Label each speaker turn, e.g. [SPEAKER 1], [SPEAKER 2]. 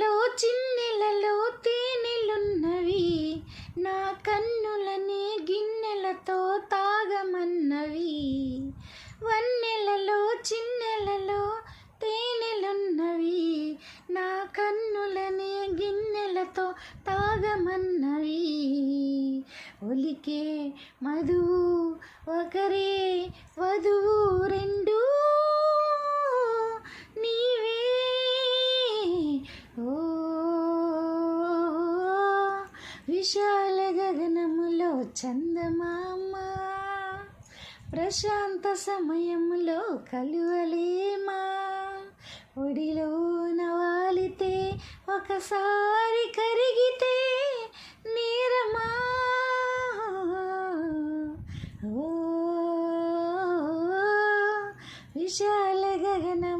[SPEAKER 1] వన్నెలలో చిన్నెలలో తేనెలున్నవి, నా కన్నులని గిన్నెలతో తాగమన్నవి. వన్నెలలో చిన్నెలలో తేనెలున్నవి, నా కన్నులని గిన్నెలతో తాగమన్నవి. ఒలికే మధువు ఒకరే వధువు రెండు నీవే. ఓ విశాల గగనములో చందమామ, ప్రశాంత సమయములో కలువలేమా. ఒడిలో నవాలితే ఒకసారి